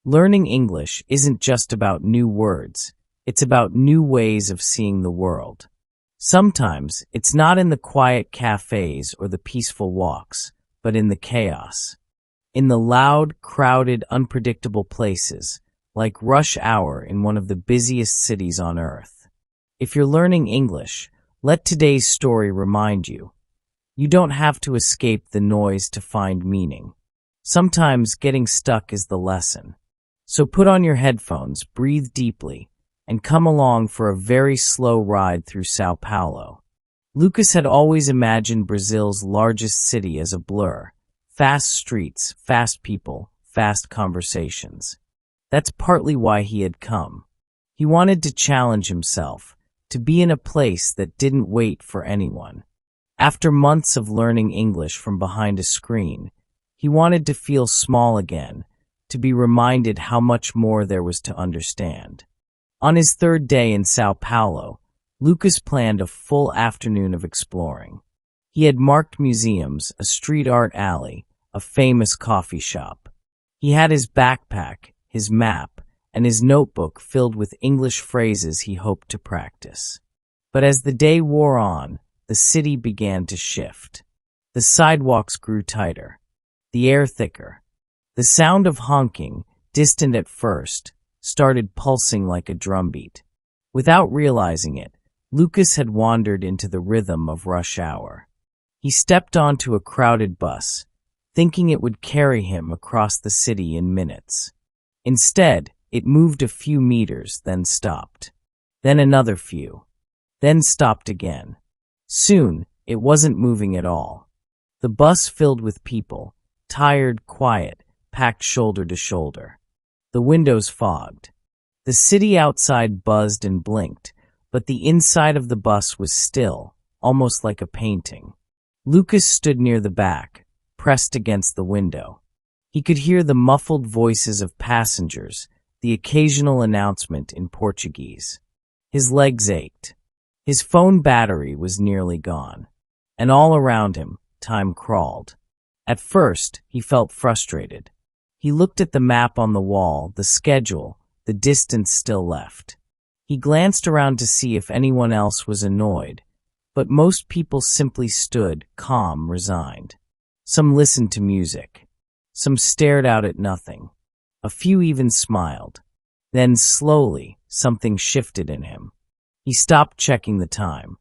Learning English isn't just about new words, it's about new ways of seeing the world. Sometimes it's not in the quiet cafes or the peaceful walks, but in the chaos. In the loud, crowded, unpredictable places, like rush hour in one of the busiest cities on earth. If you're learning English, let today's story remind you. You don't have to escape the noise to find meaning. Sometimes getting stuck is the lesson. So put on your headphones, breathe deeply, and come along for a very slow ride through Sao Paulo. Lucas had always imagined Brazil's largest city as a blur. Fast streets, fast people, fast conversations. That's partly why he had come. He wanted to challenge himself, to be in a place that didn't wait for anyone. After months of learning English from behind a screen, he wanted to feel small again, to be reminded how much more there was to understand. On his third day in Sao Paulo, Lucas planned a full afternoon of exploring. He had marked museums, a street art alley, a famous coffee shop. He had his backpack, his map, and his notebook filled with English phrases he hoped to practice. But as the day wore on, the city began to shift. The sidewalks grew tighter, the air thicker. The sound of honking, distant at first, started pulsing like a drumbeat. Without realizing it, Lucas had wandered into the rhythm of rush hour. He stepped onto a crowded bus, thinking it would carry him across the city in minutes. Instead, it moved a few meters, then stopped. Then another few. Then stopped again. Soon, it wasn't moving at all. The bus filled with people, tired, quiet, packed shoulder to shoulder. The windows fogged. The city outside buzzed and blinked, but the inside of the bus was still, almost like a painting. Lucas stood near the back, pressed against the window. He could hear the muffled voices of passengers, the occasional announcement in Portuguese. His legs ached. His phone battery was nearly gone. And all around him, time crawled. At first, he felt frustrated. He looked at the map on the wall, the schedule, the distance still left. He glanced around to see if anyone else was annoyed, but most people simply stood, calm, resigned. Some listened to music. Some stared out at nothing. A few even smiled. Then, slowly, something shifted in him. He stopped checking the time.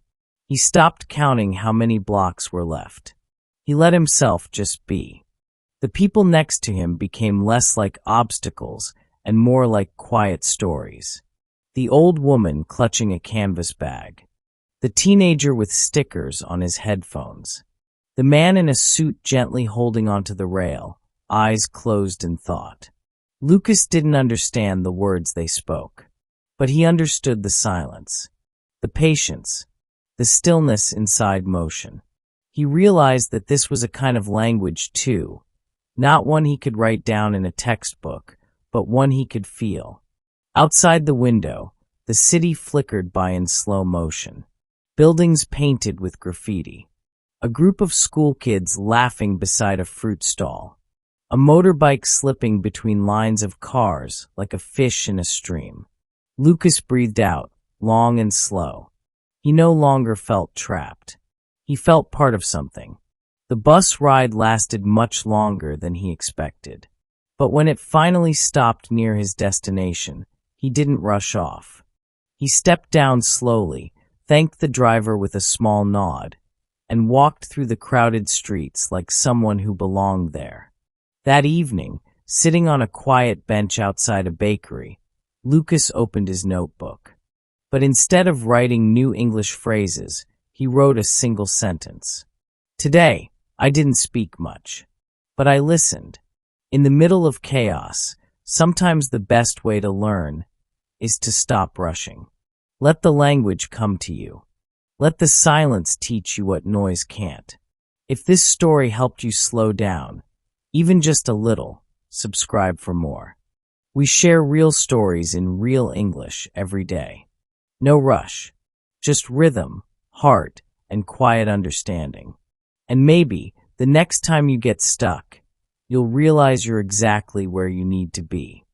He stopped counting how many blocks were left. He let himself just be. The people next to him became less like obstacles and more like quiet stories. The old woman clutching a canvas bag. The teenager with stickers on his headphones. The man in a suit gently holding onto the rail, eyes closed in thought. Lucas didn't understand the words they spoke, but he understood the silence, the patience, the stillness inside motion. He realized that this was a kind of language too, not one he could write down in a textbook, but one he could feel. Outside the window, the city flickered by in slow motion. Buildings painted with graffiti. A group of school kids laughing beside a fruit stall. A motorbike slipping between lines of cars like a fish in a stream. Lucas breathed out, long and slow. He no longer felt trapped. He felt part of something. The bus ride lasted much longer than he expected. But when it finally stopped near his destination, he didn't rush off. He stepped down slowly, thanked the driver with a small nod, and walked through the crowded streets like someone who belonged there. That evening, sitting on a quiet bench outside a bakery, Lucas opened his notebook. But instead of writing new English phrases, he wrote a single sentence. Today, I didn't speak much, but I listened. In the middle of chaos, sometimes the best way to learn is to stop rushing. Let the language come to you. Let the silence teach you what noise can't. If this story helped you slow down, even just a little, subscribe for more. We share real stories in real English every day. No rush, just rhythm, heart, and quiet understanding. And maybe, the next time you get stuck, you'll realize you're exactly where you need to be.